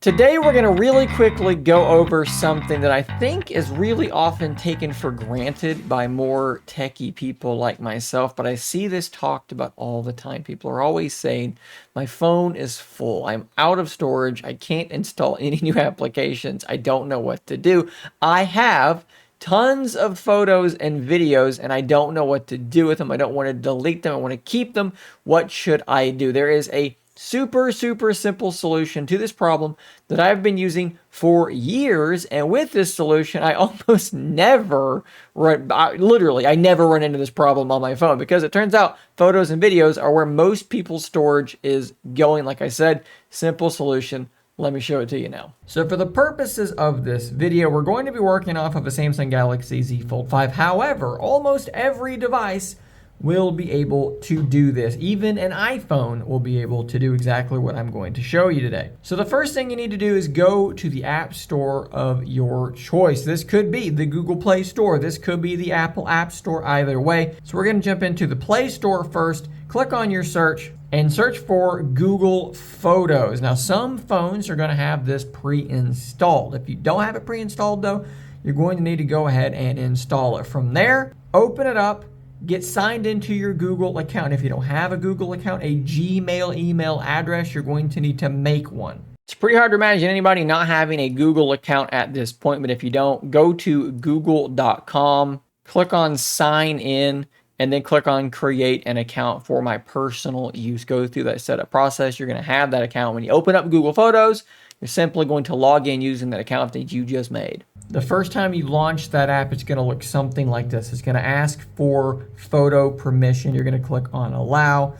Today, we're going to really quickly go over something that I think is really often taken for granted by more techie people like myself, but I see this talked about all the time. People are always saying, my phone is full. I'm out of storage. I can't install any new applications. I don't know what to do. I have tons of photos and videos and I don't know what to do with them. I don't want to delete them. I want to keep them. What should I do? There is a super simple solution to this problem that I've been using for years. And with this solution, I almost never I never run into this problem on my phone because it turns out photos and videos are where most people's storage is going. Like I said, simple solution. Let me show it to you now. So for the purposes of this video, we're going to be working off of a Samsung Galaxy Z Fold 5. However, almost every device will be able to do this. Even an iPhone will be able to do exactly what I'm going to show you today. So the first thing you need to do is go to the App Store of your choice. This could be the Google Play Store. This could be the Apple App Store, either way. So we're gonna jump into the Play Store first, click on your search, and search for Google Photos. Now, some phones are gonna have this pre-installed. If you don't have it pre-installed though, you're going to need to go ahead and install it. From there, open it up, get signed into your Google account. If you don't have a Google account, a Gmail email address, you're going to need to make one. It's pretty hard to imagine anybody not having a Google account at this point, but if you don't, go to google.com, click on sign in, and then click on create an account for my personal use. Go through that setup process. You're going to have that account. When you open up Google Photos, you're simply going to log in using that account that you just made. The first time you launch that app, it's going to look something like this. It's going to ask for photo permission. You're going to click on allow.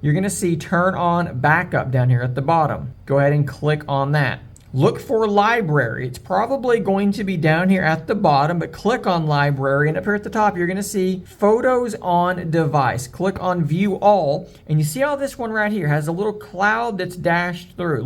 You're going to see turn on backup down here at the bottom. Go ahead and click on that. Look for library. It's probably going to be down here at the bottom, but click on library, and up here at the top, you're going to see photos on device. Click on view all, and you see how this one right here has a little cloud that's dashed through,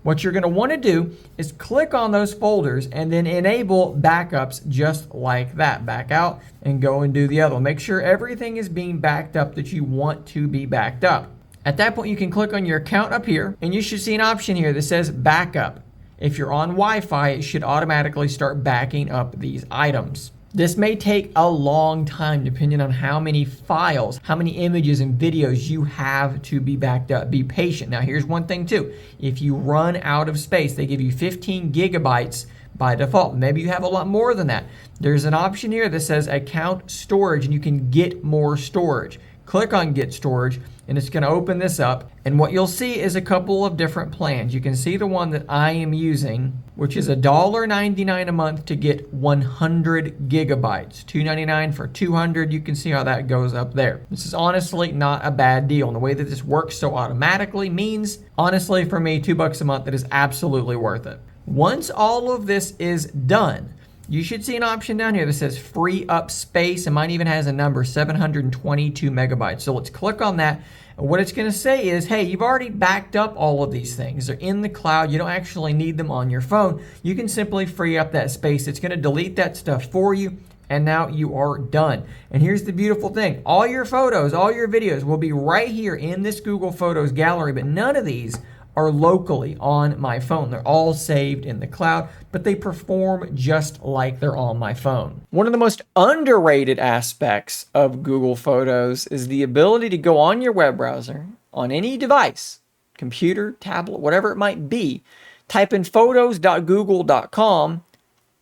What you're going to want to do is click on those folders and then enable backups just like that. Back out and go and do the other one. Make sure everything is being backed up that you want to be backed up. At that point, you can click on your account up here, and you should see an option here that says backup. If you're on Wi-Fi, it should automatically start backing up these items. This may take a long time depending on how many files, how many images and videos you have to be backed up. Be patient. Now, here's one thing too. If you run out of space, they give you 15 gigabytes by default. Maybe you have a lot more than that. There's an option here that says account storage, and you can get more storage. Click on get storage, and it's going to open this up, and what you'll see is a couple of different plans. You can see the one that I am using, which is $1.99 a month to get 100 gigabytes. $2.99 for 200. You can see how that goes up there. This is honestly not a bad deal, and the way that this works so automatically means, honestly, for me, $2 a month, it is absolutely worth it. Once all of this is done, you should see an option down here that says free up space. It might even has a number, 722 megabytes. So let's click on that. And what it's going to say is, hey, you've already backed up all of these things. They're in the cloud. You don't actually need them on your phone. You can simply free up that space. It's going to delete that stuff for you. And now you are done. And here's the beautiful thing. All your photos, all your videos will be right here in this Google Photos gallery, but none of these are locally on my phone. They're all saved in the cloud, but they perform just like they're on my phone. One of the most underrated aspects of Google Photos is the ability to go on your web browser, on any device, computer, tablet, whatever it might be, type in photos.google.com,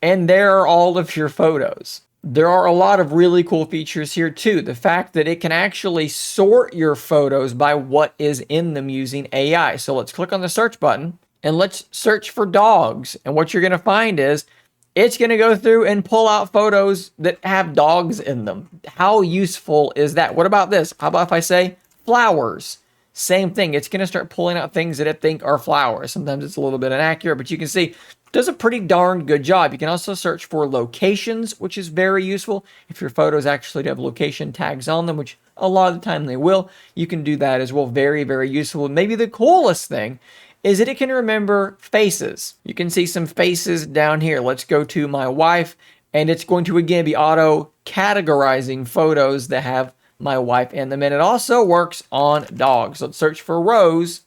and there are all of your photos. There are a lot of really cool features here too. The fact that it can actually sort your photos by what is in them using AI. So let's click on the search button and let's search for dogs. And what you're going to find is it's going to go through and pull out photos that have dogs in them. How useful is that? What about this? How about if I say flowers? Same thing. It's going to start pulling out things that it think are flowers. Sometimes it's a little bit inaccurate, but you can see does a pretty darn good job. You can also search for locations, which is very useful. If your photos actually have location tags on them, which a lot of the time they will, you can do that as well. Very useful. Maybe the coolest thing is that it can remember faces. You can see some faces down here. Let's go to my wife, and it's going to again be auto categorizing photos that have my wife in them. And it also works on dogs. Let's search for Rose.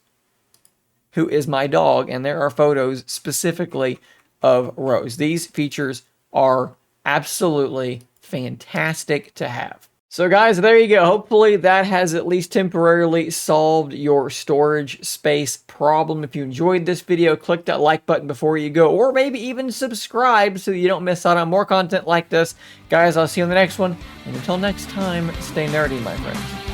who is my dog, and there are photos specifically of Rose. These features are absolutely fantastic to have. So guys, there you go. Hopefully that has at least temporarily solved your storage space problem. If you enjoyed this video, click that like button before you go, or maybe even subscribe so you don't miss out on more content like this. Guys, I'll see you on the next one. And until next time, stay nerdy, my friends.